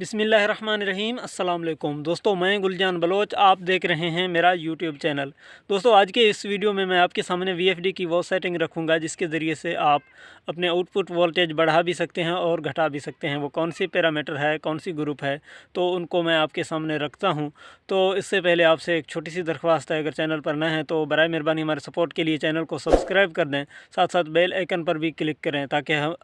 बिस्मिल्लाहिर्रहमानिर्रहीम। अस्सलाम वालेकुम दोस्तों, मैं गुलजान बलोच, आप देख रहे हैं मेरा यूट्यूब चैनल। दोस्तों, आज के इस वीडियो में मैं आपके सामने VFD की वो सेटिंग रखूंगा जिसके ज़रिए से आप अपने आउटपुट वोल्टेज बढ़ा भी सकते हैं और घटा भी सकते हैं। वो कौन सी पैरामीटर है, कौन सी ग्रुप है, तो उनको मैं आपके सामने रखता हूँ। तो इससे पहले आपसे एक छोटी सी दरख्वास्त है, अगर चैनल पर नए हैं तो बराए मेहरबानी हमारे सपोर्ट के लिए चैनल को सब्सक्राइब कर दें, साथ साथ बेल आइकन पर भी क्लिक करें ताकि हम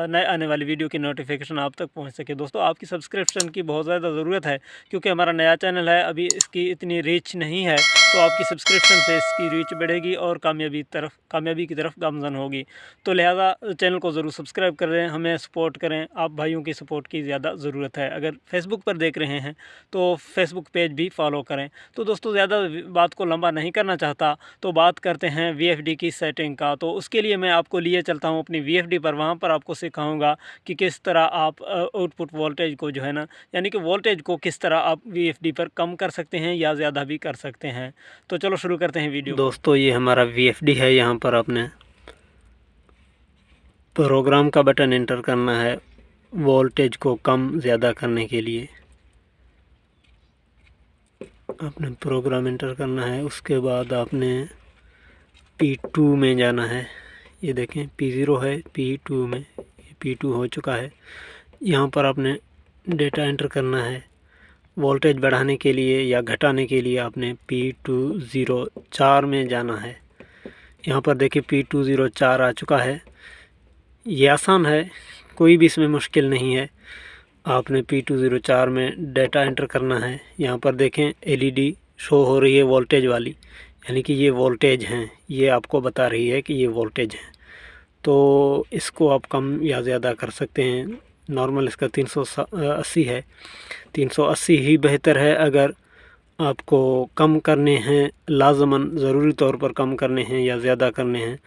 नए आने वाली वीडियो की नोटिफिकेशन आप तक पहुँच सके। दोस्तों, आपकी सब्सक्रिप्शन की बहुत ज़्यादा ज़रूरत है क्योंकि हमारा नया चैनल है, अभी इसकी इतनी रीच नहीं है। तो आपकी सब्सक्रिप्शन से इसकी रीच बढ़ेगी और कामयाबी की तरफ गामज़न होगी। तो लिहाजा चैनल को ज़रूर सब्सक्राइब करें, हमें सपोर्ट करें। आप भाइयों की सपोर्ट की ज़्यादा ज़रूरत है। अगर फेसबुक पर देख रहे हैं तो फेसबुक पेज भी फॉलो करें। तो दोस्तों, ज़्यादा बात को लंबा नहीं करना चाहता, तो बात करते हैं VFD की सेटिंग का। तो उसके लिए मैं आपको लिए चलता हूँ अपनी VFD पर। वहाँ पर आपको सिखाऊंगा कि किस तरह आप आउटपुट वोल्टेज को जो है ना, यानी कि वोल्टेज को किस तरह आप VFD पर कम कर सकते हैं या ज़्यादा भी कर सकते हैं। तो चलो शुरू करते हैं वीडियो। दोस्तों, ये हमारा VFD है। यहाँ पर आपने प्रोग्राम का बटन एंटर करना है वोल्टेज को कम ज़्यादा करने के लिए। आपने प्रोग्राम एंटर करना है, उसके बाद आपने P2 में जाना है। ये देखें P0 है, P2 में P2 हो चुका है। यहाँ पर आपने डेटा एंटर करना है। वोल्टेज बढ़ाने के लिए या घटाने के लिए आपने P204 में जाना है। यहाँ पर देखिए P204 आ चुका है। ये आसान है, कोई भी इसमें मुश्किल नहीं है। आपने P204 में डेटा एंटर करना है। यहाँ पर देखें LED शो हो रही है वोल्टेज वाली, यानी कि ये वोल्टेज हैं, ये आपको बता रही है कि ये वोल्टेज हैं। तो इसको आप कम या ज़्यादा कर सकते हैं। नॉर्मल इसका 380 है। 380 ही बेहतर है। अगर आपको कम करने हैं, लाजमन ज़रूरी तौर पर कम करने हैं या ज़्यादा करने हैं,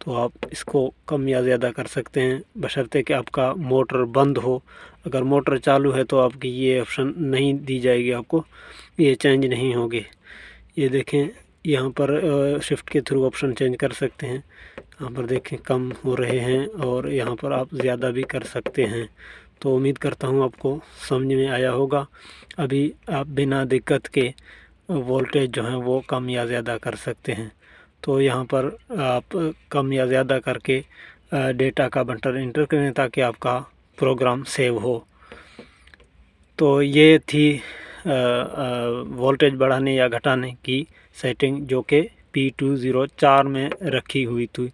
तो आप इसको कम या ज़्यादा कर सकते हैं, बशर्ते कि आपका मोटर बंद हो। अगर मोटर चालू है तो आपकी ये ऑप्शन नहीं दी जाएगी, आपको ये चेंज नहीं होगी। ये देखें, यहाँ पर शिफ्ट के थ्रू ऑप्शन चेंज कर सकते हैं। यहाँ पर देखें कम हो रहे हैं और यहाँ पर आप ज़्यादा भी कर सकते हैं। तो उम्मीद करता हूँ आपको समझ में आया होगा। अभी आप बिना दिक्कत के वोल्टेज जो है वो कम या ज़्यादा कर सकते हैं। तो यहाँ पर आप कम या ज़्यादा करके डेटा का बटन एंटर करें ताकि आपका प्रोग्राम सेव हो। तो ये थी वोल्टेज बढ़ाने या घटाने की सेटिंग जो कि P204 में रखी हुई थी।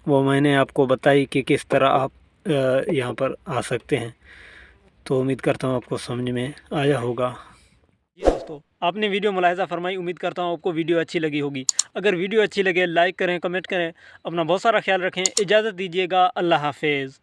वो मैंने आपको बताई कि किस तरह आप यहाँ पर आ सकते हैं। तो उम्मीद करता हूँ आपको समझ में आया होगा। जी दोस्तों, आपने वीडियो मुलाहिज़ा फरमाई। उम्मीद करता हूँ आपको वीडियो अच्छी लगी होगी। अगर वीडियो अच्छी लगे लाइक करें, कमेंट करें। अपना बहुत सारा ख्याल रखें। इजाज़त दीजिएगा। अल्लाह हाफिज़।